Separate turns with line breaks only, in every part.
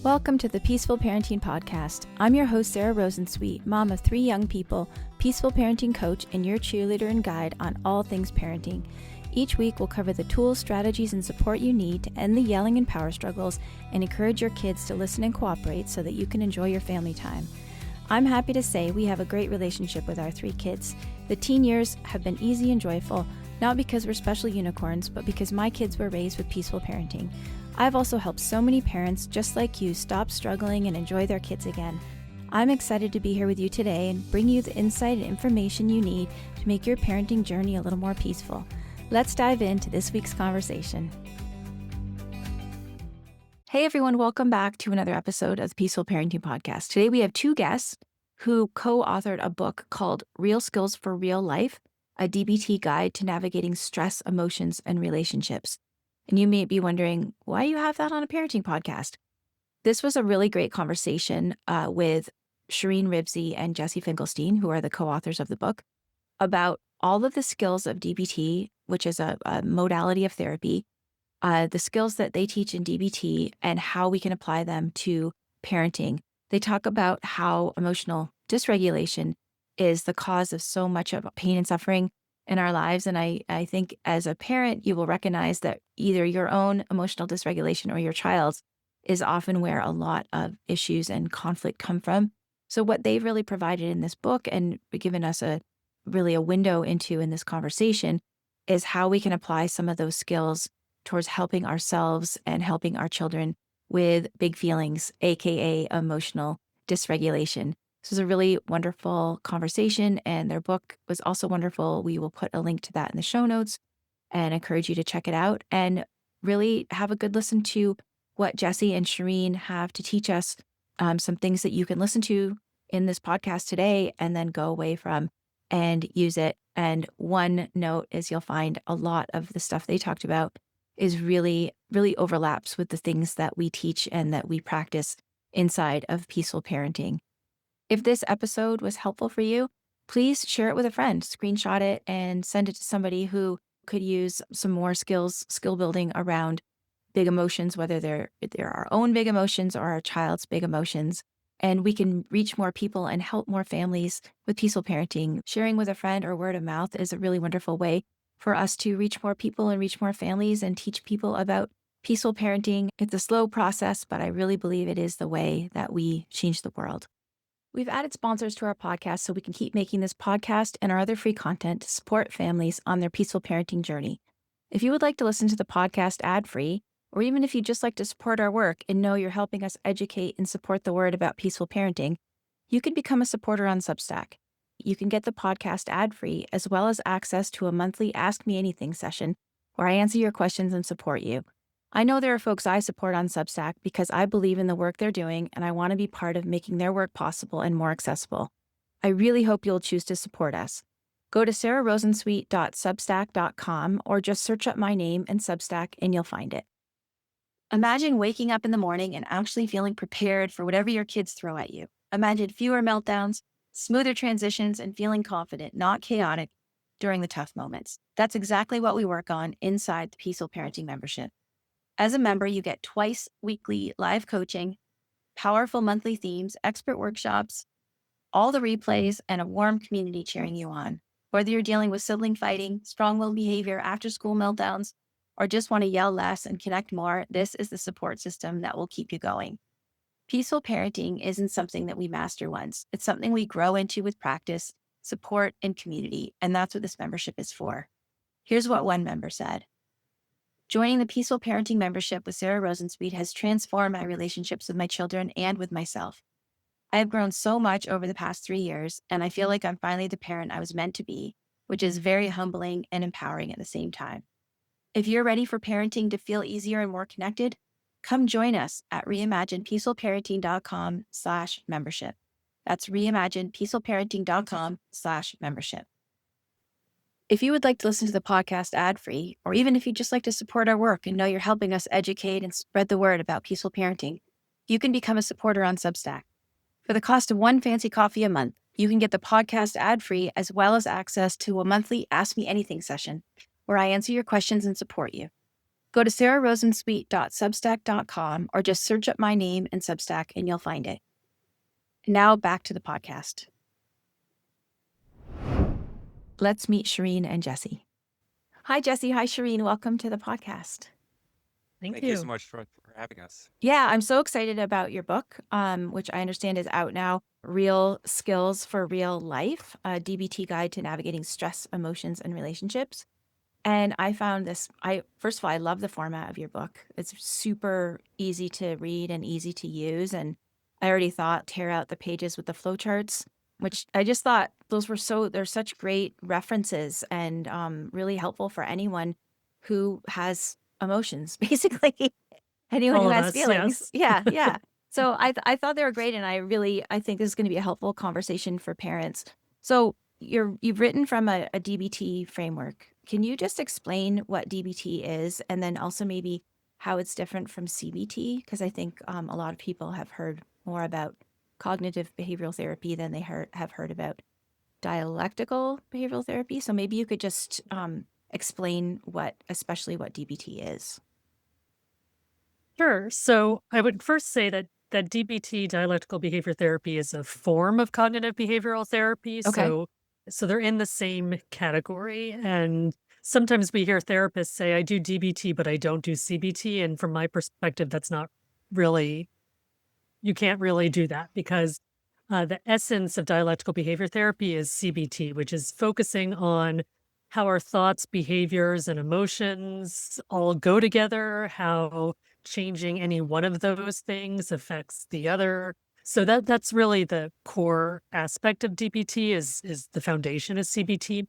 Welcome to the Peaceful Parenting Podcast. I'm your host, Sarah Rosensweet, mom of 3 young people, peaceful parenting coach, and your cheerleader and guide on all things parenting. Each week, we'll cover the tools, strategies, and support you need to end the yelling and power struggles and encourage your kids to listen and cooperate so that you can enjoy your family time. I'm happy to say we have a great relationship with our 3 kids. The teen years have been easy and joyful, not because we're special unicorns, but because my kids were raised with peaceful parenting. I've also helped so many parents just like you stop struggling and enjoy their kids again. I'm excited to be here with you today and bring you the insight and information you need to make your parenting journey a little more peaceful. Let's dive into this week's conversation. Hey everyone, welcome back to another episode of the Peaceful Parenting Podcast. Today we have 2 guests who co-authored a book called Real Skills for Real Life, a DBT guide to navigating stress, emotions, and relationships. And you may be wondering why you have that on a parenting podcast. This was a really great conversation with Shireen Rizvi and Jesse Finkelstein, who are the co-authors of the book, about all of the skills of DBT, which is a modality of therapy, the skills that they teach in DBT and how we can apply them to parenting. They talk about how emotional dysregulation is the cause of so much of pain and suffering in our lives. And I think as a parent, you will recognize that either your own emotional dysregulation or your child's is often where a lot of issues and conflict come from. So what they've really provided in this book and given us a window into in this conversation is how we can apply some of those skills towards helping ourselves and helping our children with big feelings, AKA emotional dysregulation. This was a really wonderful conversation, and their book was also wonderful. We will put a link to that in the show notes and encourage you to check it out and really have a good listen to what Jesse and Shireen have to teach us, some things that you can listen to in this podcast today and then go away from and use it. And one note is you'll find a lot of the stuff they talked about is really overlaps with the things that we teach and that we practice inside of peaceful parenting. If this episode was helpful for you, please share it with a friend, screenshot it, and send it to somebody who could use some more skill building around big emotions, whether they're our own big emotions or our child's big emotions. And we can reach more people and help more families with peaceful parenting. Sharing with a friend or word of mouth is a really wonderful way for us to reach more people and reach more families and teach people about peaceful parenting. It's a slow process, but I really believe it is the way that we change the world. We've added sponsors to our podcast so we can keep making this podcast and our other free content to support families on their peaceful parenting journey. If you would like to listen to the podcast ad-free, or even if you'd just like to support our work and know you're helping us educate and support the word about peaceful parenting, you can become a supporter on Substack. You can get the podcast ad-free as well as access to a monthly Ask Me Anything session where I answer your questions and support you. I know there are folks I support on Substack because I believe in the work they're doing and I want to be part of making their work possible and more accessible. I really hope you'll choose to support us. Go to sararosensweet.substack.com or just search up my name and Substack and you'll find it. Imagine waking up in the morning and actually feeling prepared for whatever your kids throw at you. Imagine fewer meltdowns, smoother transitions, and feeling confident, not chaotic, during the tough moments. That's exactly what we work on inside the Peaceful Parenting membership. As a member, you get twice weekly live coaching, powerful monthly themes, expert workshops, all the replays, and a warm community cheering you on. Whether you're dealing with sibling fighting, strong-willed behavior, after-school meltdowns, or just want to yell less and connect more, this is the support system that will keep you going. Peaceful parenting isn't something that we master once. It's something we grow into with practice, support, and community, and that's what this membership is for. Here's what one member said. Joining the Peaceful Parenting membership with Sarah Rosensweet has transformed my relationships with my children and with myself. I have grown so much over the past 3 years, and I feel like I'm finally the parent I was meant to be, which is very humbling and empowering at the same time. If you're ready for parenting to feel easier and more connected, come join us at reimaginepeacefulparenting.com/membership. That's reimaginepeacefulparenting.com/membership. If you would like to listen to the podcast ad-free, or even if you'd just like to support our work and know you're helping us educate and spread the word about peaceful parenting, you can become a supporter on Substack. For the cost of one fancy coffee a month, you can get the podcast ad-free as well as access to a monthly Ask Me Anything session where I answer your questions and support you. Go to sararosensweet.substack.com or just search up my name in Substack and you'll find it. Now back to the podcast. Let's meet Shireen and Jesse. Hi, Jesse. Hi, Shireen. Welcome to the podcast.
Thank you so much for having us.
Yeah, I'm so excited about your book, which I understand is out now, Real Skills for Real Life, a DBT Guide to Navigating Stress, Emotions, and Relationships. And I found this, first of all, I love the format of your book. It's super easy to read and easy to use. And I already thought tear out the pages with the flowcharts, which I just thought they're such great references and really helpful for anyone who has emotions, basically. Anyone
All
who
of
has
us,
feelings.
yes.
Yeah. So I thought they were great. And I think this is going to be a helpful conversation for parents. So you've written from a DBT framework. Can you just explain what DBT is and then also maybe how it's different from CBT? Because I think a lot of people have heard more about cognitive behavioral therapy than they have heard about dialectical behavioral therapy. So maybe you could just explain especially what DBT is.
Sure. So I would first say that DBT, dialectical behavior therapy, is a form of cognitive behavioral therapy.
Okay.
So they're in the same category. And sometimes we hear therapists say, I do DBT, but I don't do CBT. And from my perspective, that's not really, you can't really do that because the essence of dialectical behavior therapy is CBT, which is focusing on how our thoughts, behaviors, and emotions all go together, how changing any one of those things affects the other. So that's really the core aspect of DBT is the foundation of CBT.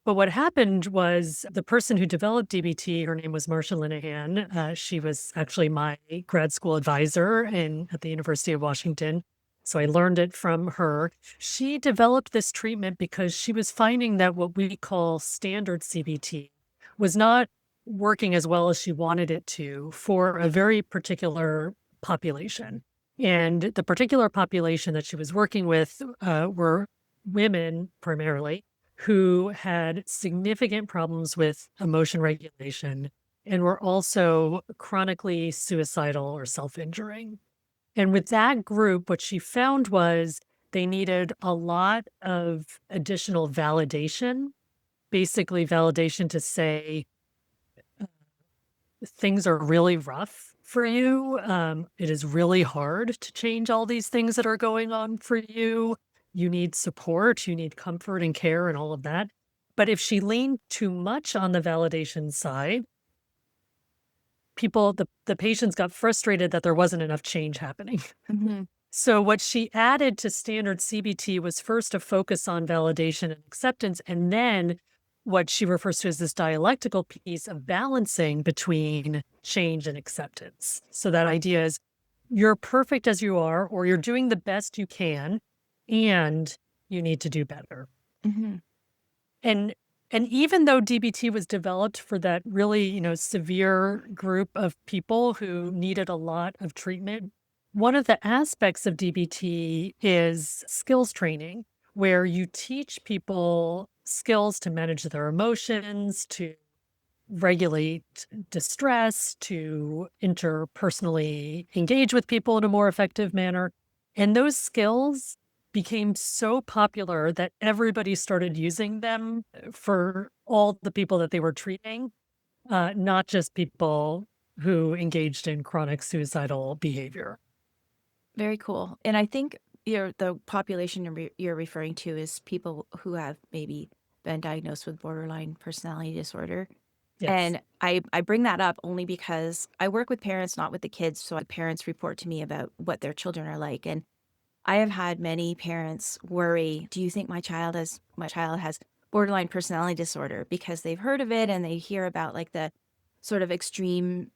But what happened was the person who developed DBT, her name was Marcia Linehan. She was actually my grad school advisor at the University of Washington. So I learned it from her. She developed this treatment because she was finding that what we call standard CBT was not working as well as she wanted it to for a very particular population. And the particular population that she was working with were women primarily who had significant problems with emotion regulation and were also chronically suicidal or self-injuring. And with that group, what she found was they needed a lot of additional validation, basically validation to say, things are really rough for you. It is really hard to change all these things that are going on for you. You need support, you need comfort and care and all of that. But if she leaned too much on the validation side, the patients got frustrated that there wasn't enough change happening.
Mm-hmm.
So what she added to standard CBT was first a focus on validation and acceptance, and then what she refers to as this dialectical piece of balancing between change and acceptance. So that idea is you're perfect as you are, or you're doing the best you can, and you need to do better.
Mm-hmm.
And even though DBT was developed for that really, severe group of people who needed a lot of treatment, one of the aspects of DBT is skills training, where you teach people skills to manage their emotions, to regulate distress, to interpersonally engage with people in a more effective manner. And those skills became so popular that everybody started using them for all the people that they were treating, not just people who engaged in chronic suicidal behavior.
Very cool. And I think the population you're referring to is people who have maybe been diagnosed with borderline personality disorder.
Yes.
And I bring that up only because I work with parents, not with the kids. So parents report to me about what their children are like. And I have had many parents worry, do you think my child has borderline personality disorder? Because they've heard of it and they hear about like the sort of extreme,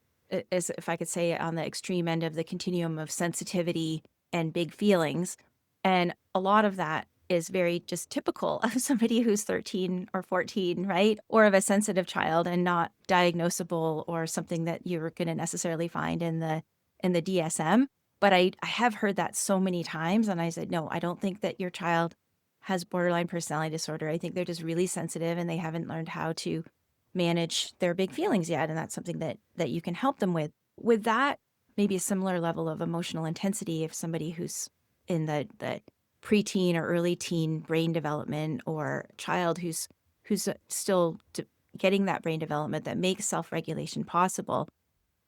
as if I could say, on the extreme end of the continuum of sensitivity and big feelings. And a lot of that is very just typical of somebody who's 13 or 14, right? Or of a sensitive child and not diagnosable or something that you're going to necessarily find in the DSM. But I have heard that so many times. And I said, no, I don't think that your child has borderline personality disorder. I think they're just really sensitive and they haven't learned how to manage their big feelings yet. And that's something that you can help them with. With that, maybe a similar level of emotional intensity, if somebody who's in the preteen or early teen brain development, or a child who's still getting that brain development that makes self-regulation possible,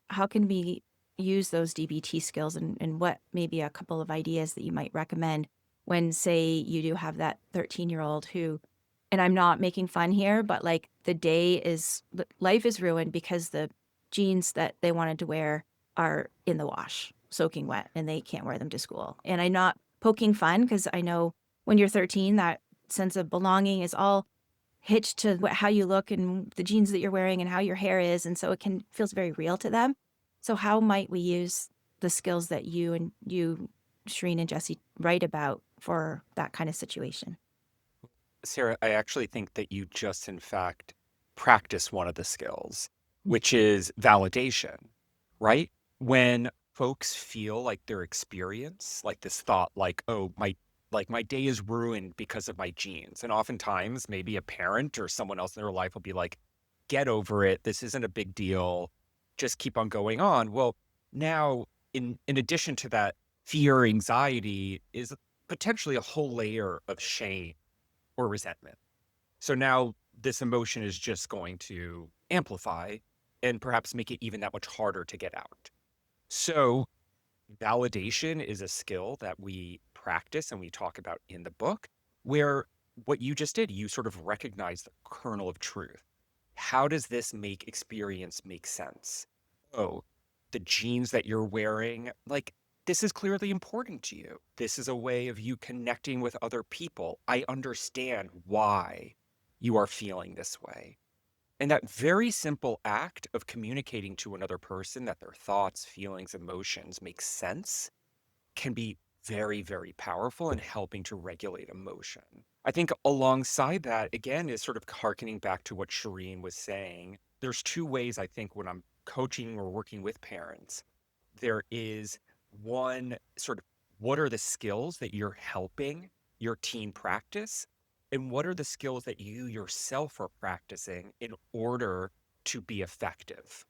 how can we use those DBT skills, and what maybe a couple of ideas that you might recommend when, say, you do have that 13-year-old who, and I'm not making fun here, but like life is ruined because the jeans that they wanted to wear are in the wash, soaking wet, and they can't wear them to school. And I'm not poking fun, because I know when you're 13, that sense of belonging is all hitched to how you look and the jeans that you're wearing and how your hair is. And so feels very real to them. So how might we use the skills that you, Shireen and Jesse, write about for that kind of situation?
Sarah, I actually think that you just, in fact, practice one of the skills, which is validation, right? When folks feel like their experience, like this thought, like, oh, my day is ruined because of my genes. And oftentimes maybe a parent or someone else in their life will be like, get over it. This isn't a big deal. Just keep on going on. Well, now in addition to that, fear, anxiety is potentially a whole layer of shame or resentment. So now this emotion is just going to amplify and perhaps make it even that much harder to get out. So validation is a skill that we practice and we talk about in the book, where what you just did, you sort of recognize the kernel of truth. How does this make experience make sense? Oh, the jeans that you're wearing, like, this is clearly important to you. This is a way of you connecting with other people. I understand why you are feeling this way. And that very simple act of communicating to another person that their thoughts, feelings, emotions make sense can be very, very powerful in helping to regulate emotion. I think alongside that, again, is sort of harkening back to what Shireen was saying. There's two ways I think when I'm coaching or working with parents. There is one sort of, what are the skills that you're helping your teen practice? And what are the skills that you yourself are practicing in order to be effective?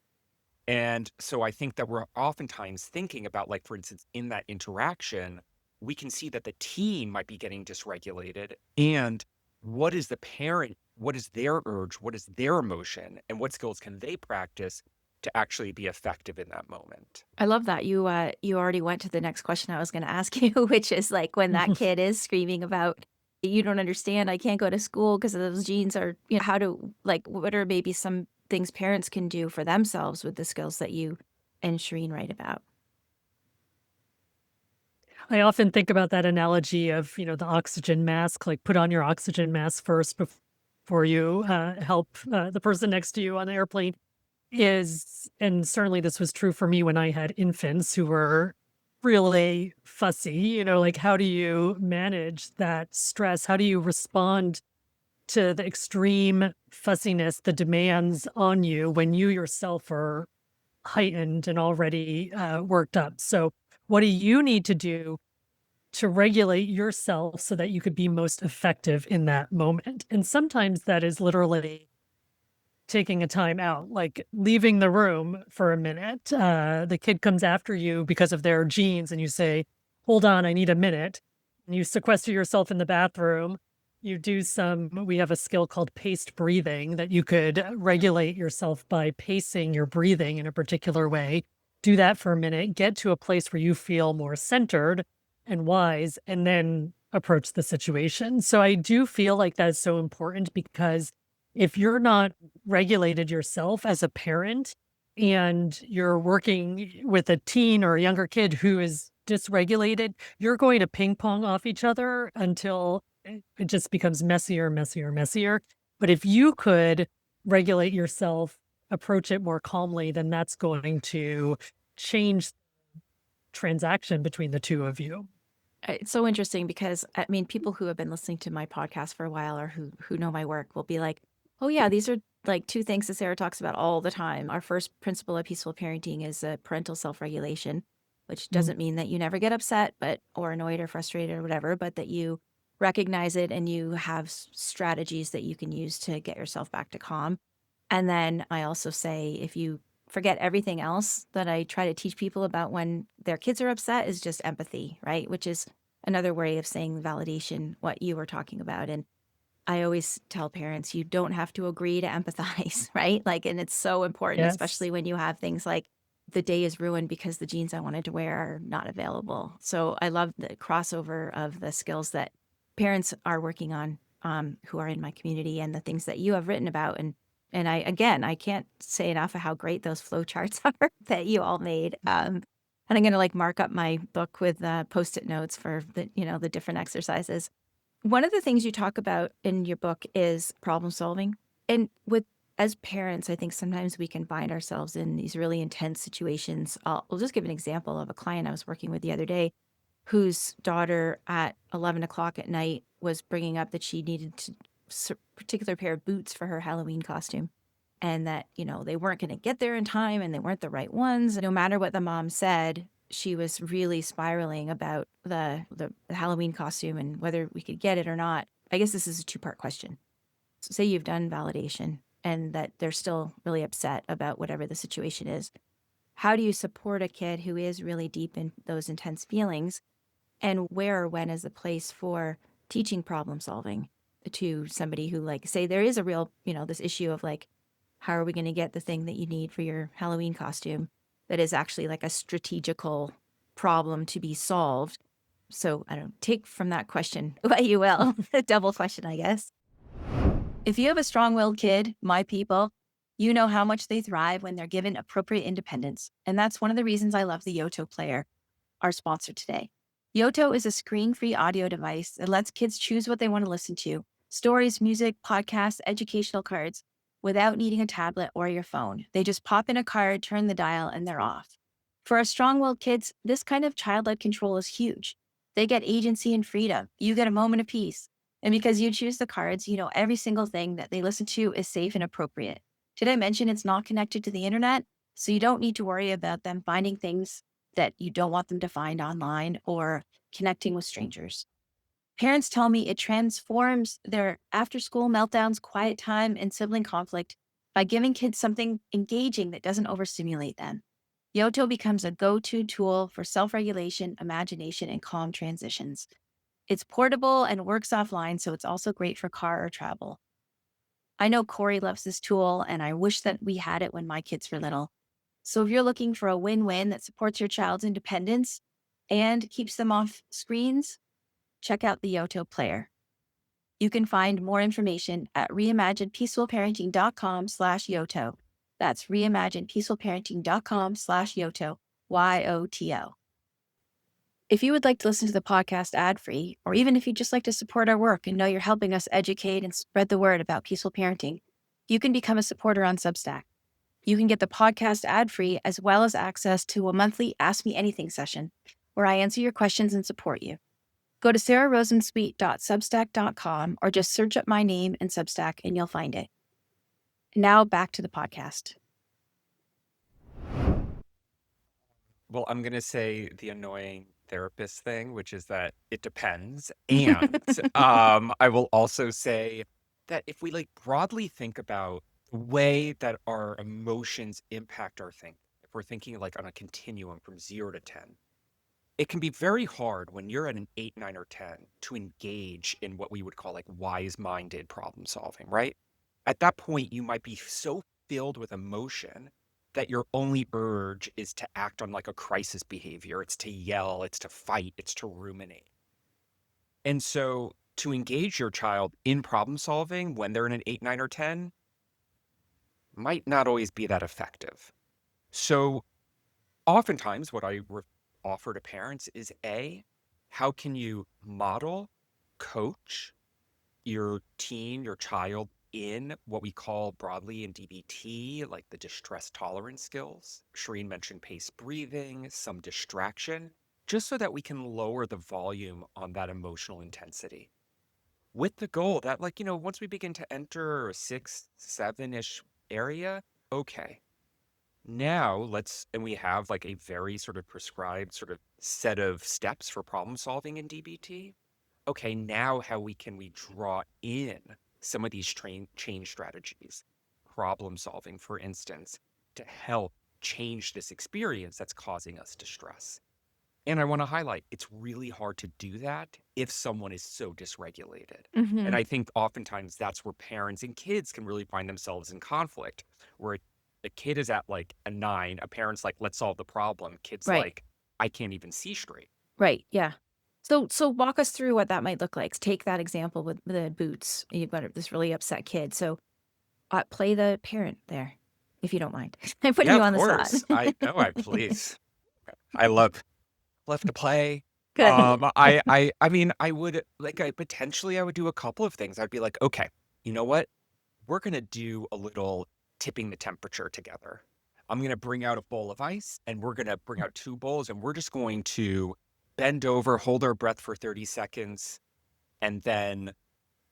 And so I think that we're oftentimes thinking about, like, for instance, in that interaction, we can see that the teen might be getting dysregulated. And what is the parent? What is their urge? What is their emotion? And what skills can they practice to actually be effective in that moment?
I love that. You already went to the next question I was going to ask you, which is like, when that kid is screaming about, you don't understand, I can't go to school because those jeans are, how to, like, what are maybe some things parents can do for themselves with the skills that you and Shireen write about?
I often think about that analogy of, the oxygen mask, like put on your oxygen mask first before you help the person next to you on the airplane. And certainly this was true for me when I had infants who were really fussy, like how do you manage that stress? How do you respond to the extreme fussiness, the demands on you when you yourself are heightened and already worked up? So what do you need to do to regulate yourself so that you could be most effective in that moment? And sometimes that is literally taking a time out, like leaving the room for a minute. The kid comes after you because of their genes, and you say, hold on, I need a minute. And you sequester yourself in the bathroom. We have a skill called paced breathing that you could regulate yourself by pacing your breathing in a particular way. Do that for a minute, get to a place where you feel more centered and wise, and then approach the situation. So I do feel like that's so important, because if you're not regulated yourself as a parent and you're working with a teen or a younger kid who is dysregulated, you're going to ping pong off each other until it just becomes messier, messier, messier. But if you could regulate yourself, approach it more calmly, then that's going to change transaction between the two of you.
It's so interesting because, I mean, people who have been listening to my podcast for a while, or who know my work, will be like, oh yeah, these are like two things that Sarah talks about all the time. Our first principle of peaceful parenting is parental self-regulation, which
Mm.
doesn't mean that you never get upset, or annoyed or frustrated or whatever, but that you recognize it and you have strategies that you can use to get yourself back to calm. And then I also say, if you forget everything else that I try to teach people about when their kids are upset, is just empathy, right? Which is another way of saying validation, what you were talking about. And I always tell parents, you don't have to agree to empathize, right? Like, and it's so important,
Yes.
especially when you have things like the day is ruined because the jeans I wanted to wear are not available. So I love the crossover of the skills that parents are working on, who are in my community, and the things that you have written about. And I can't say enough of how great those flow charts are that you all made. And I'm going to like mark up my book with post-it notes for the different exercises. One of the things you talk about in your book is problem solving. And as parents, I think sometimes we can find ourselves in these really intense situations. I'll just give an example of a client I was working with the other day, whose daughter at 11 o'clock at night was bringing up that she needed particular pair of boots for her Halloween costume. And that, they weren't going to get there in time and they weren't the right ones. No matter what the mom said, she was really spiraling about the Halloween costume and whether we could get it or not. I guess this is a two-part question. So say you've done validation and that they're still really upset about whatever the situation is. How do you support a kid who is really deep in those intense feelings? And where or when is the place for teaching problem solving to somebody who, like, say there is a real, this issue of like, how are we going to get the thing that you need for your Halloween costume that is actually like a strategical problem to be solved? So I don't take from that question what you will. A double question, I guess. If you have a strong-willed kid, my people, you know how much they thrive when they're given appropriate independence. And that's one of the reasons I love the Yoto player, our sponsor today. Yoto is a screen-free audio device that lets kids choose what they want to listen to: stories, music, podcasts, educational cards, without needing a tablet or your phone. They just pop in a card, turn the dial, and they're off. For our strong-willed kids, this kind of child-led control is huge. They get agency and freedom. You get a moment of peace. And because you choose the cards, you know every single thing that they listen to is safe and appropriate. Did I mention it's not connected to the internet? So you don't need to worry about them finding things that you don't want them to find online or connecting with strangers. Parents tell me it transforms their after school meltdowns, quiet time, and sibling conflict by giving kids something engaging that doesn't overstimulate them. Yoto becomes a go to tool for self regulation, imagination, and calm transitions. It's portable and works offline, so it's also great for car or travel. I know Corey loves this tool, and I wish that we had it when my kids were little. So if you're looking for a win-win that supports your child's independence and keeps them off screens, check out the Yoto Player. You can find more information at reimaginepeacefulparenting.com/Yoto. That's reimaginepeacefulparenting.com/Yoto, YOTO. If you would like to listen to the podcast ad-free, or even if you'd just like to support our work and know you're helping us educate and spread the word about peaceful parenting, you can become a supporter on Substack. You can get the podcast ad-free as well as access to a monthly Ask Me Anything session where I answer your questions and support you. Go to sararosensweet.substack.com or just search up my name in Substack and you'll find it. Now back to the podcast.
Well, I'm going to say the annoying therapist thing, which is that it depends. And I will also say that if we like broadly think about the way that our emotions impact our thinking, if we're thinking like on a continuum from 0 to 10, it can be very hard when you're at an 8, 9, or 10 to engage in what we would call like wise-minded problem solving, right? At that point, you might be so filled with emotion that your only urge is to act on like a crisis behavior. It's to yell, it's to fight, it's to ruminate. And so to engage your child in problem solving when they're in an 8, 9, or 10 might not always be that effective. So oftentimes what I offer to parents is how can you model, coach your teen, your child in what we call broadly in DBT, like the distress tolerance skills. Shireen mentioned pace breathing, some distraction, just so that we can lower the volume on that emotional intensity. With the goal that, like, once we begin to enter a 6, 7-ish area, okay, now and we have like a very sort of prescribed sort of set of steps for problem solving in DBT. Okay, now how can we draw in some of these change strategies? problem solving, for instance, to help change this experience that's causing us distress. And I want to highlight, it's really hard to do that if someone is so dysregulated.
Mm-hmm.
And I think oftentimes that's where parents and kids can really find themselves in conflict, where a kid is at like a 9, a parent's like, let's solve the problem. Kid's
Right.
like, I can't even see straight.
Right. Yeah. So walk us through what that might look like. Take that example with the boots. You've got this really upset kid. So play the parent there, if you don't mind. I'm putting
Yeah,
you
of
on the spot.
course. Please. I love to play.
Good.
I mean, I would like, I would do a couple of things. I'd be like, okay, you know what? We're going to do a little tipping the temperature together. I'm going to bring out a bowl of ice and we're going to bring out 2 bowls and we're just going to bend over, hold our breath for 30 seconds, and then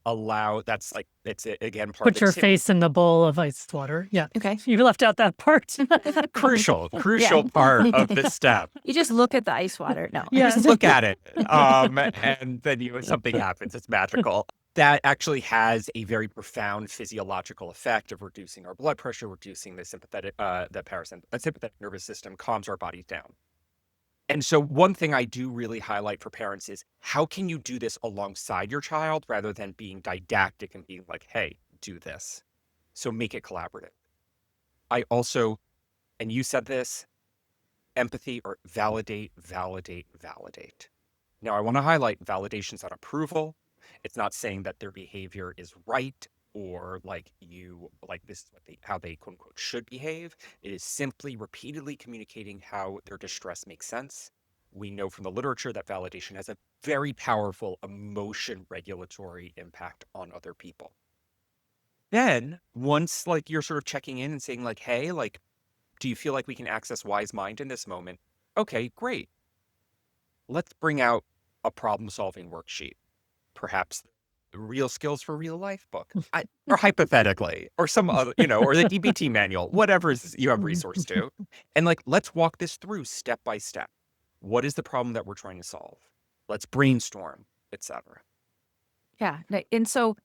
that's like, it's again part of
Put
the
your
tip.
face in the bowl of ice water. Yeah.
Okay.
You left out that part.
Crucial
Yeah.
part of this step.
You just look at the ice water. No.
Yeah.
Just look at it. And then something happens. It's magical. That actually has a very profound physiological effect of reducing our blood pressure, reducing the sympathetic nervous system, calms our bodies down. And so one thing I do really highlight for parents is, how can you do this alongside your child rather than being didactic and being like, hey, do this. So make it collaborative. I also, and you said this, empathy, or validate. Now, I want to highlight, validation's not approval. It's not saying that their behavior is right, or like this is how they quote unquote should behave. It is simply repeatedly communicating how their distress makes sense. We know from the literature that validation has a very powerful emotion regulatory impact on other people. Then once like you're sort of checking in and saying like, hey, like, do you feel like we can access wise mind in this moment? Okay, great. Let's bring out a problem solving worksheet. Perhaps the Real Skills for Real Life book, or hypothetically, or some other, or the DBT manual, whatever you have resource to. And like, let's walk this through step by step. What is the problem that we're trying to solve? Let's brainstorm, etc.
Yeah. And so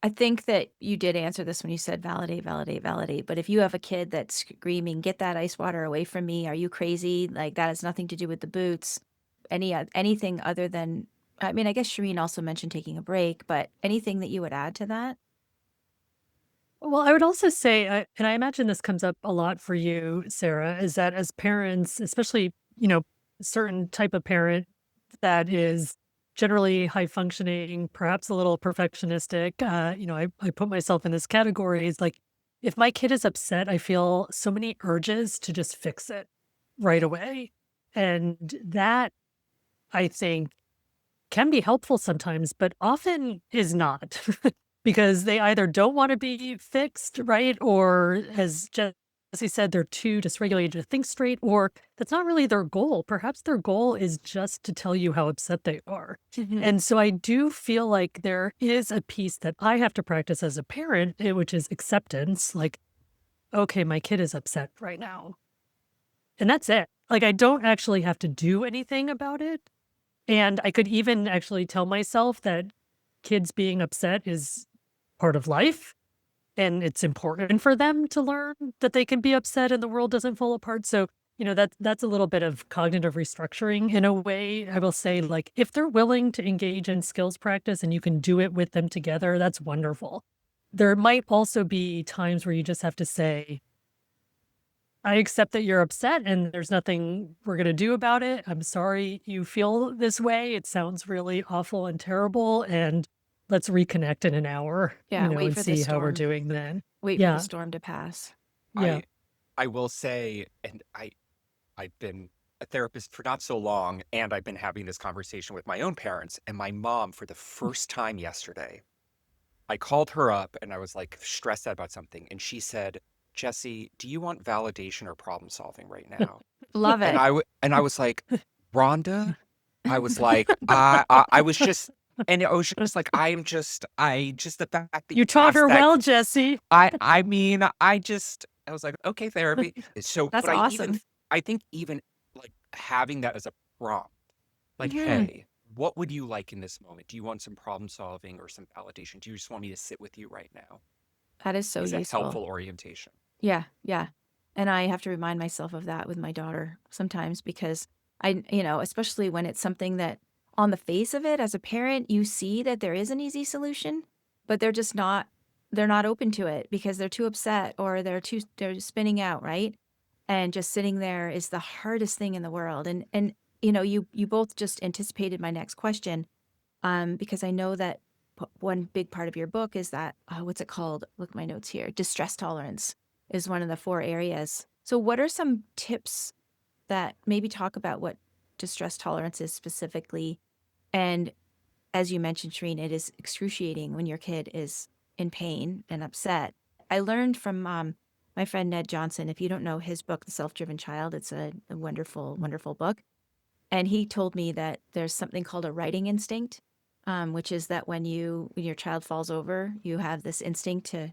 I think that you did answer this when you said validate. But if you have a kid that's screaming, get that ice water away from me. Are you crazy? Like, that has nothing to do with the boots. Anything other than, I mean, I guess Shireen also mentioned taking a break, but anything that you would add to that?
Well, I would also say, and I imagine this comes up a lot for you, Sarah, is that as parents, especially, a certain type of parent that is generally high functioning, perhaps a little perfectionistic, I put myself in this category. Is like, if my kid is upset, I feel so many urges to just fix it right away. And that, I think, can be helpful sometimes, but often is not. Because they either don't want to be fixed, right? Or as Jesse said, they're too dysregulated to think straight, or that's not really their goal. Perhaps their goal is just to tell you how upset they are. And so I do feel like there is a piece that I have to practice as a parent, which is acceptance. Like, okay, my kid is upset right now. And that's it. Like, I don't actually have to do anything about it. And I could even actually tell myself that kids being upset is part of life, and it's important for them to learn that they can be upset and the world doesn't fall apart. So, that's a little bit of cognitive restructuring in a way. I will say, like, if they're willing to engage in skills practice and you can do it with them together, that's wonderful. There might also be times where you just have to say, I accept that you're upset and there's nothing we're going to do about it. I'm sorry you feel this way. It sounds really awful and terrible. And let's reconnect in an hour,
Yeah, wait
and
for the
see how we're
storm.
doing then.
Wait for the
Yeah.
storm to pass.
Yeah.
I will say, and I've been a therapist for not so long, and I've been having this conversation with my own parents and my mom for the first time yesterday. I called her up and I was like stressed out about something, and she said, Jesse, do you want validation or problem solving right now?
Love it.
And I was like, Rhonda, I was like, I was just, and I was just like, the fact that
You taught
asked
her
that,
well, Jesse.
I mean, I was like, okay, therapy. So,
That's
but
awesome.
I think even like having that as a prompt, like,
Mhm.
hey, what would you like in this moment? Do you want some problem solving or some validation? Do you just want me to sit with you right now?
That is so
is a
useful.
helpful orientation.
Yeah, yeah. And I have to remind myself of that with my daughter sometimes because especially when it's something that on the face of it as a parent, you see that there is an easy solution, but they're not open to it because they're too upset or they're spinning out, right? And just sitting there is the hardest thing in the world. And you both just anticipated my next question, because I know that one big part of your book is that, what's it called? Look at my notes here. Distress tolerance is one of the 4 areas. So, what are some tips that maybe talk about what distress tolerance is specifically? And as you mentioned, Shireen, it is excruciating when your kid is in pain and upset. I learned from my friend Ned Johnson. If you don't know his book, The Self-Driven Child, it's a wonderful, wonderful book. And he told me that there's something called a righting instinct, which is that when your child falls over, you have this instinct to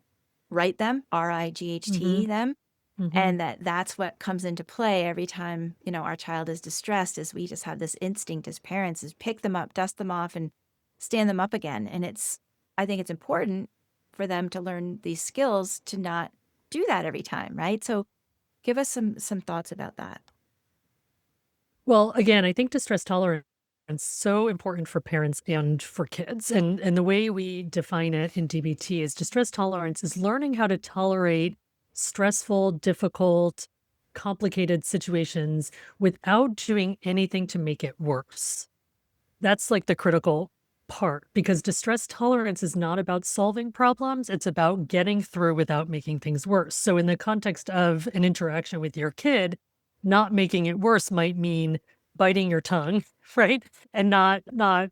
right them,
Mm-hmm.
RIGHT them,
Mm-hmm.
and that's what comes into play every time our child is distressed. Is we just have this instinct as parents is pick them up, dust them off, and stand them up again. And I think it's important for them to learn these skills to not do that every time, right? So, give us some thoughts about that.
Well, again, I think distress tolerance is so important for parents and for kids. And the way we define it in DBT is distress tolerance is learning how to tolerate stressful, difficult, complicated situations without doing anything to make it worse. That's like the critical part because distress tolerance is not about solving problems. It's about getting through without making things worse. So, in the context of an interaction with your kid, not making it worse might mean biting your tongue, right? And not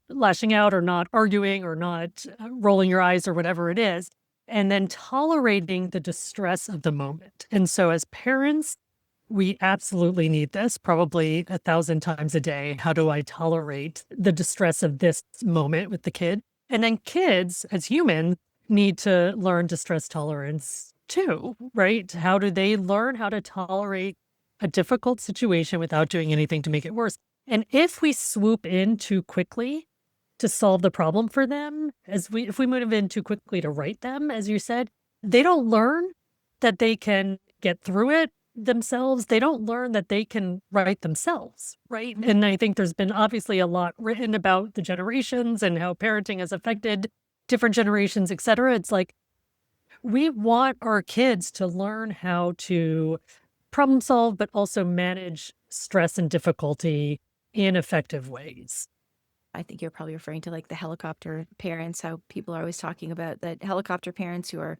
lashing out or not arguing or not rolling your eyes or whatever it is. And then tolerating the distress of the moment. And so, as parents, we absolutely need this probably 1,000 times a day. How do I tolerate the distress of this moment with the kid? And then kids, as humans, need to learn distress tolerance too, right? How do they learn how to tolerate a difficult situation without doing anything to make it worse? And if we swoop in too quickly to solve the problem for them, if we move in too quickly to right them, as you said, they don't learn that they can get through it themselves. They don't learn that they can write themselves, right? And I think there's been obviously a lot written about the generations and how parenting has affected different generations, et cetera. It's like we want our kids to learn how to problem solve, but also manage stress and difficulty in effective ways.
I think you're probably referring to like the helicopter parents, how people are always talking about that helicopter parents who are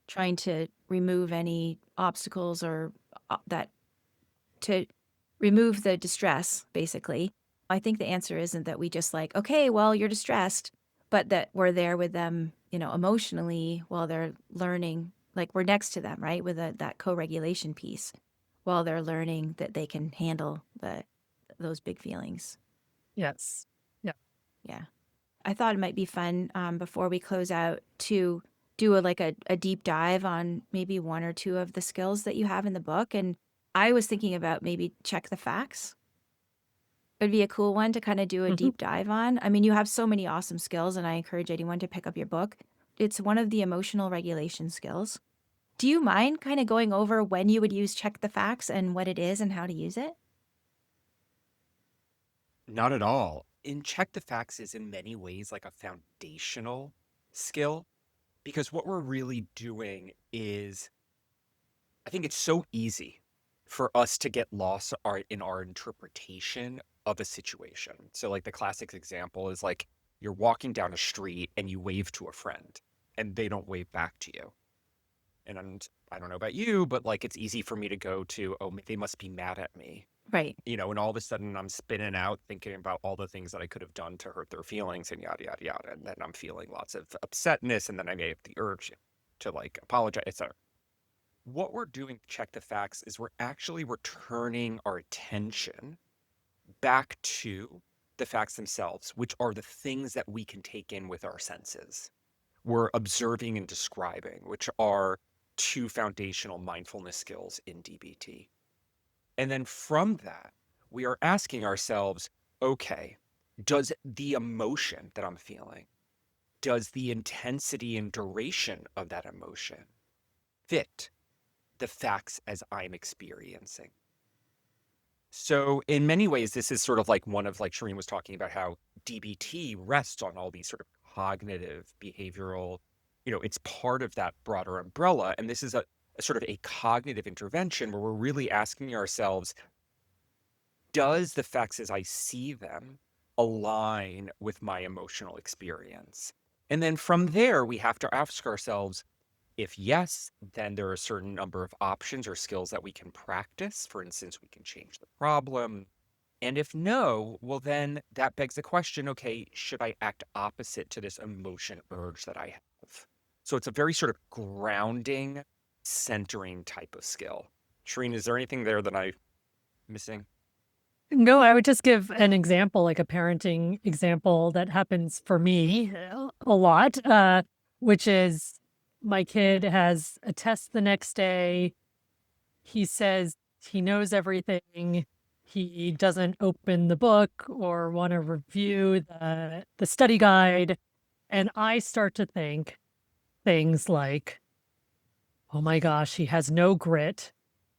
trying to remove any obstacles or that to remove the distress, basically. I think the answer isn't that we just like, okay, well, you're distressed, but that we're there with them, emotionally while they're learning, like we're next to them, right? With that co-regulation piece while they're learning that they can handle those big feelings.
Yes. Yeah.
Yeah. I thought it might be fun, before we close out to do a deep dive on maybe 1 or 2 of the skills that you have in the book. And I was thinking about maybe check the facts. It'd be a cool one to kind of do a
Mhm.
deep dive on. I mean, you have so many awesome skills, and I encourage anyone to pick up your book. It's one of the emotional regulation skills. Do you mind kind of going over when you would use check the facts and what it is and how to use it?
Not at all. In check the facts is in many ways like a foundational skill because what we're really doing is I think it's so easy for us to get lost in our interpretation of a situation. So, like the classic example is like you're walking down a street and you wave to a friend and they don't wave back to you. And I don't know about you, but like it's easy for me to go to, oh, they must be mad at me.
Right.
And all of a sudden I'm spinning out thinking about all the things that I could have done to hurt their feelings and yada, yada, yada. And then I'm feeling lots of upsetness. And then I may have the urge to like apologize, etc. What we're doing to check the facts is we're actually returning our attention back to the facts themselves, which are the things that we can take in with our senses. We're observing and describing, which are 2 foundational mindfulness skills in DBT. And then from that, we are asking ourselves, okay, does the emotion that I'm feeling, does the intensity and duration of that emotion fit the facts as I'm experiencing. So in many ways, this is sort of like one of, like Shireen was talking about, how DBT rests on all these sort of cognitive behavioral, it's part of that broader umbrella. And this is a sort of a cognitive intervention where we're really asking ourselves, does the facts as I see them align with my emotional experience? And then from there, we have to ask ourselves, if yes, then there are a certain number of options or skills that we can practice. For instance, we can change the problem. And if no, well, then that begs the question, okay, should I act opposite to this emotion urge that I have? So it's a very sort of grounding, centering type of skill. Shireen, is there anything there that I'm missing?
No, I would just give an example, like a parenting example that happens for me a lot, which is my kid has a test the next day. He says he knows everything. He doesn't open the book or want to review the study guide. And I start to think things like, oh my gosh, he has no grit.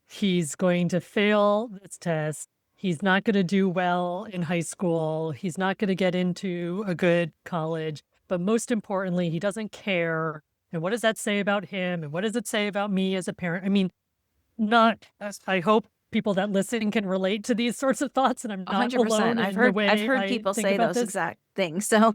He's going to fail this test. He's not going to do well in high school. He's not going to get into a good college. But most importantly, he doesn't care. And what does that say about him? And what does it say about me as a parent? I mean, I hope people that listen can relate to these sorts of thoughts, and I'm not
100%.
alone
I've
in the
heard
way I
people
think
say
about
those
this.
exact things. So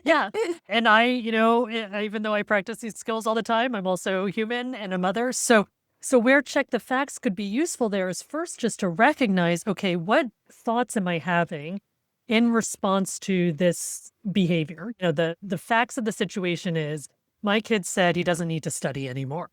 Yeah. And even though I practice these skills all the time, I'm also human and a mother. So where check the facts could be useful there is first just to recognize, okay, what thoughts am I having in response to this behavior? The facts of the situation is my kid said he doesn't need to study anymore.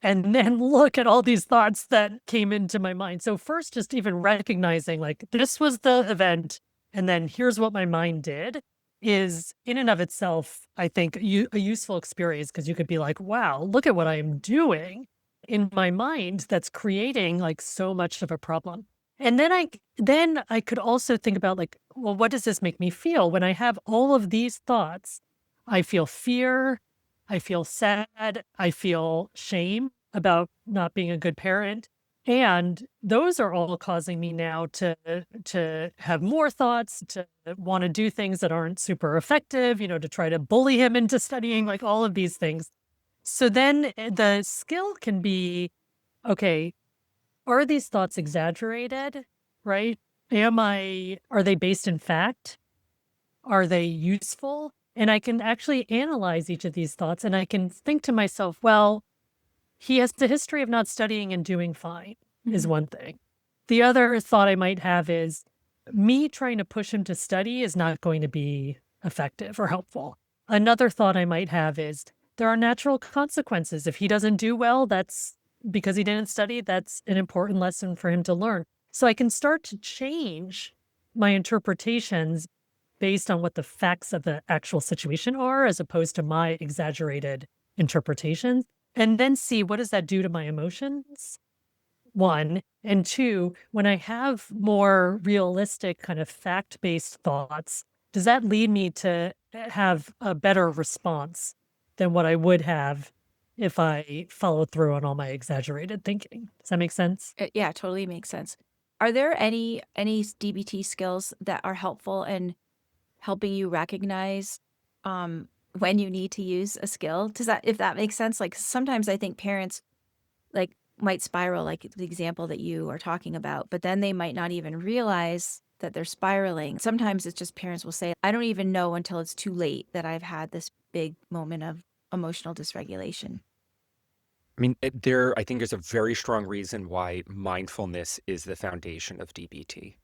And then look at all these thoughts that came into my mind. So first, just even recognizing like this was the event, and then here's what my mind did is in and of itself, I think a useful experience because you could be like, wow, look at what I am doing in my mind that's creating like so much of a problem. And then I could also think about like, well, what does this make me feel when I have all of these thoughts? I feel fear, I feel sad, I feel shame about not being a good parent. And those are all causing me now to have more thoughts, to want to do things that aren't super effective, to try to bully him into studying, like all of these things. So then the skill can be, okay, are these thoughts exaggerated? Right? Are they based in fact? Are they useful? And I can actually analyze each of these thoughts and I can think to myself, well, he has the history of not studying and doing fine is one thing. The other thought I might have is me trying to push him to study is not going to be effective or helpful. Another thought I might have is there are natural consequences. If he doesn't do well, that's because he didn't study. That's an important lesson for him to learn. So I can start to change my interpretations based on what the facts of the actual situation are, as opposed to my exaggerated interpretations, and then see what does that do to my emotions, one. And two, when I have more realistic kind of fact-based thoughts, does that lead me to have a better response than what I would have if I followed through on all my exaggerated thinking? Does that make sense?
yeah, totally makes sense. Are there any DBT skills that are helpful in helping you recognize when you need to use a skill? If that makes sense? Like sometimes I think parents like might spiral, like the example that you are talking about, but then they might not even realize that they're spiraling. Sometimes it's just parents will say, I don't even know until it's too late that I've had this big moment of emotional dysregulation.
I mean, I think there's a very strong reason why mindfulness is the foundation of DBT.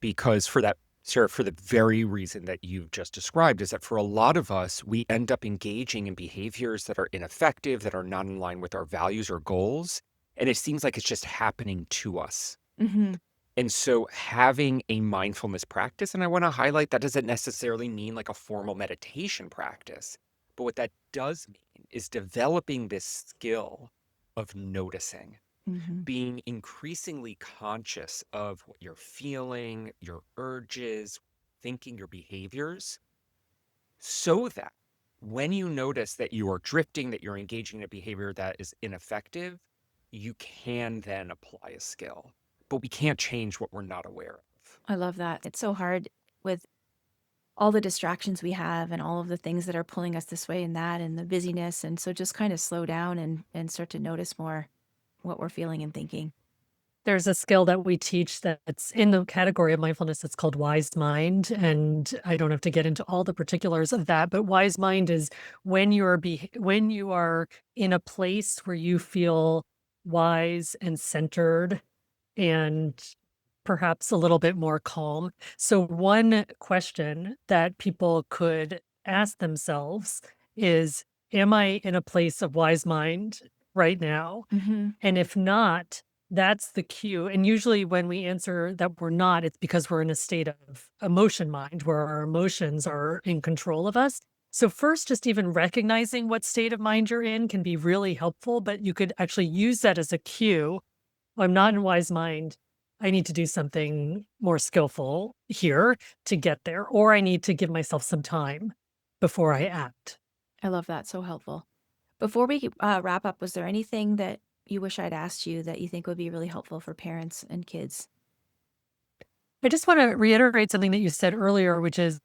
Because for that, Sarah, for the very reason that you've just described, is that for a lot of us, we end up engaging in behaviors that are ineffective, that are not in line with our values or goals. And it seems like it's just happening to us.
Mm-hmm.
And so having a mindfulness practice, and I want to highlight that doesn't necessarily mean like a formal meditation practice, but what that does mean is developing this skill of noticing,
Mm-hmm.
being increasingly conscious of what you're feeling, your urges, thinking, your behaviors, so that when you notice that you are drifting, that you're engaging in a behavior that is ineffective, you can then apply a skill. But we can't change what we're not aware of.
I love that. It's so hard with all the distractions we have and all of the things that are pulling us this way and that and the busyness. And so just kind of slow down and start to notice more what we're feeling and thinking.
There's a skill that we teach that's in the category of mindfulness. It's called wise mind. And I don't have to get into all the particulars of that, but wise mind is when when you are in a place where you feel wise and centered and perhaps a little bit more calm. So one question that people could ask themselves is, am I in a place of wise mind right now?
Mm-hmm.
And if not, that's the cue. And usually when we answer that we're not, it's because we're in a state of emotion mind where our emotions are in control of us. So first, just even recognizing what state of mind you're in can be really helpful, but you could actually use that as a cue. I'm not in wise mind. I need to do something more skillful here to get there, or I need to give myself some time before I act.
I love that. So helpful. Before we wrap up, was there anything that you wish I'd asked you that you think would be really helpful for parents and kids?
I just want to reiterate something that you said earlier, which is,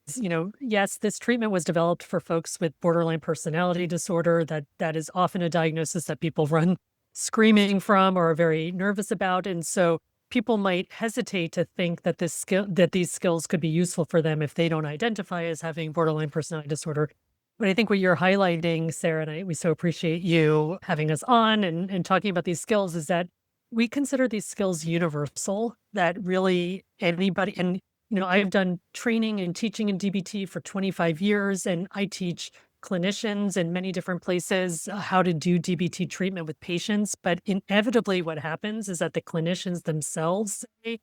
yes, this treatment was developed for folks with borderline personality disorder. That is often a diagnosis that people run screaming from or are very nervous about. And so people might hesitate to think that these skills could be useful for them if they don't identify as having borderline personality disorder. But I think what you're highlighting, Sarah, and we so appreciate you having us on and talking about these skills, is that we consider these skills universal, that really anybody, and I've done training and teaching in DBT for 25 years, and I teach clinicians in many different places how to do DBT treatment with patients. But inevitably what happens is that the clinicians themselves say,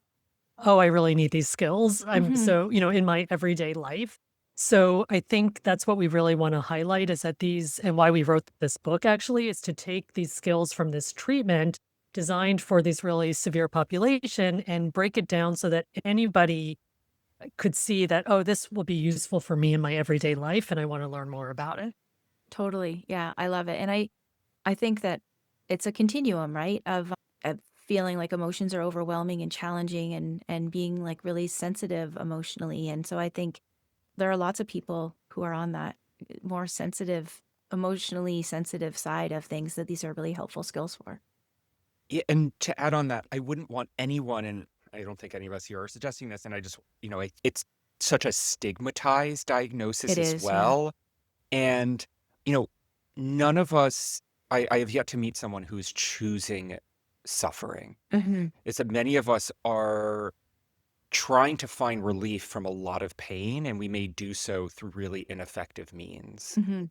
oh, I really need these skills. I'm
Mm-hmm.
so, in my everyday life. So I think that's what we really want to highlight, is that and why we wrote this book actually, is to take these skills from this treatment designed for this really severe population and break it down so that anybody could see that, oh, this will be useful for me in my everyday life, and I want to learn more about it.
Totally. Yeah, I love it. And I think that it's a continuum, right? Of feeling like emotions are overwhelming and challenging and being like really sensitive emotionally. And so I think there are lots of people who are on that more sensitive, emotionally sensitive side of things that these are really helpful skills for.
Yeah, and to add on that, I wouldn't want anyone, and I don't think any of us here are suggesting this, and I just, it's such a stigmatized diagnosis
It
as
is, yeah.
well. And, you know, none of us, I have yet to meet someone who's choosing suffering.
Mm-hmm.
It's that many of us are trying to find relief from a lot of pain, and we may do so through really ineffective means.
Mm-hmm.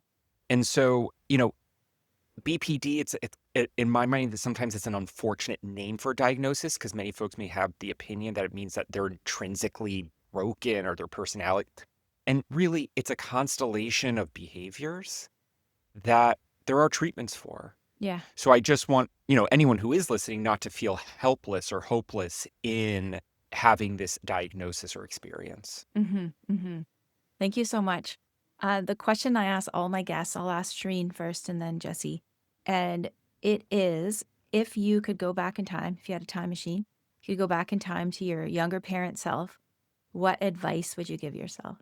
And so, BPD, in my mind, sometimes it's an unfortunate name for a diagnosis because many folks may have the opinion that it means that they're intrinsically broken or their personality. And really, it's a constellation of behaviors that there are treatments for.
Yeah.
So I just want, anyone who is listening not to feel helpless or hopeless in having this diagnosis or experience.
Mm-hmm. Mm-hmm. Thank you so much. The question I ask all my guests, I'll ask Shireen first and then Jesse. And it is, if you could go back in time, if you had a time machine, if you could go back in time to your younger parent self, what advice would you give yourself?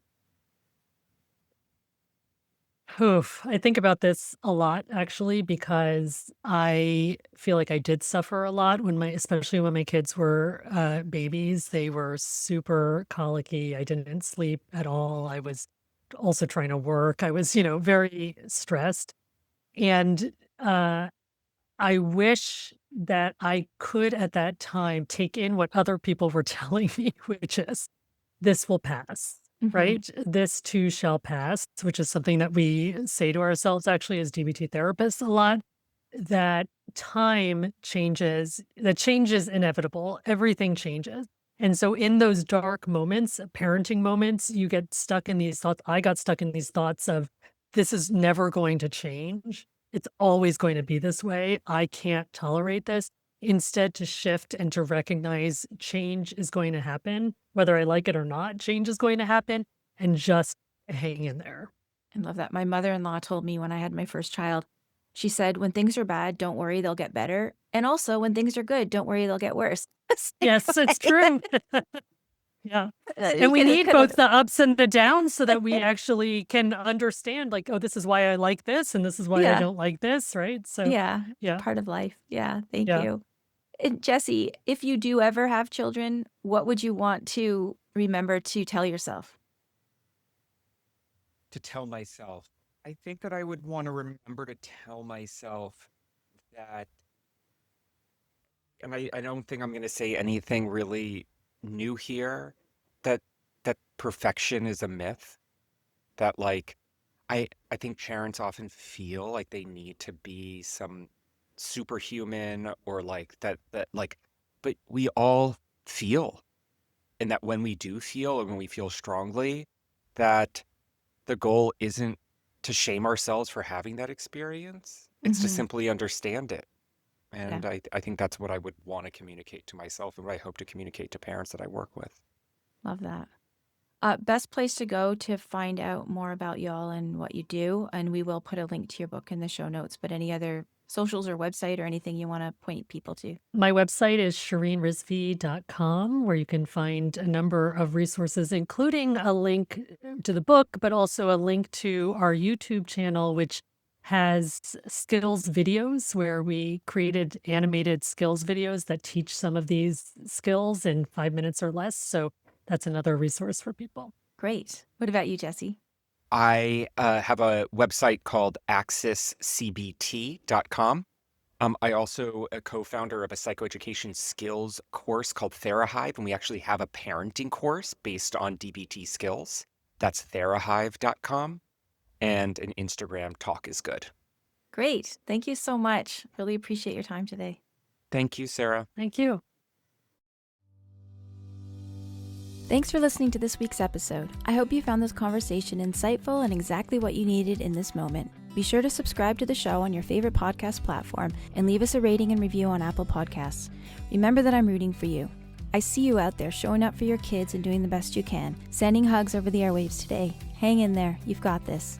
Oof, I think about this a lot actually, because I feel like I did suffer a lot especially when my kids were babies. They were super colicky. I didn't sleep at all. I was also trying to work. I was, very stressed. And I wish that I could at that time take in what other people were telling me, which is, this will pass,
Mm-hmm.
right? This too shall pass, which is something that we say to ourselves actually as DBT therapists a lot, that time changes, that change is inevitable. Everything changes. And so in those dark moments, parenting moments, you get stuck in these thoughts. I got stuck in these thoughts of, this is never going to change. It's always going to be this way. I can't tolerate this. Instead, to shift and to recognize change is going to happen, whether I like it or not, change is going to happen, and just hang in there.
I love that. My mother-in-law told me when I had my first child, she said, when things are bad, don't worry, they'll get better. And also when things are good, don't worry, they'll get worse.
Yes, it's true. Yeah.
You
And we
gotta
need
kind of-
both the ups and the downs so that we actually can understand, like, oh, this is why I like this and this is why I
Yeah.
don't like this, right? So,
Yeah,
yeah.
part of life. Yeah, thank
Yeah.
you. And Jesse, if you do ever have children, what would you want to remember to tell yourself?
To tell myself, I think that I would want to remember to tell myself that, and I don't think I'm going to say anything really new here, that perfection is a myth. That like I think parents often feel like they need to be some superhuman or like that like, but we all feel, and that when we do feel and when we feel strongly, that the goal isn't to shame ourselves for having that experience. It's to
Mhm.
simply understand it.
Yeah,
And I think that's what I would want to communicate to myself and what I hope to communicate to parents that I work with.
love that. Best place to go to find out more about y'all and what you do, and we will put a link to your book in the show notes, but any other socials or website or anything you want to point people to?
My website is ShireenRizvi.com, where you can find a number of resources, including a link to the book, but also a link to our YouTube channel, which has skills videos where we created animated skills videos that teach some of these skills in 5 minutes or less. So that's another resource for people.
Great. What about you, Jesse?
I have a website called accesscbt.com. I also a co-founder of a psychoeducation skills course called TheraHive, and we actually have a parenting course based on DBT skills. That's therahive.com, and an Instagram, Talk is Good.
Great. Thank you so much. Really appreciate your time today.
Thank you, Sarah.
Thank you.
Thanks for listening to this week's episode. I hope you found this conversation insightful and exactly what you needed in this moment. Be sure to subscribe to the show on your favorite podcast platform and leave us a rating and review on Apple Podcasts. Remember that I'm rooting for you. I see you out there showing up for your kids and doing the best you can. Sending hugs over the airwaves today. Hang in there. You've got this.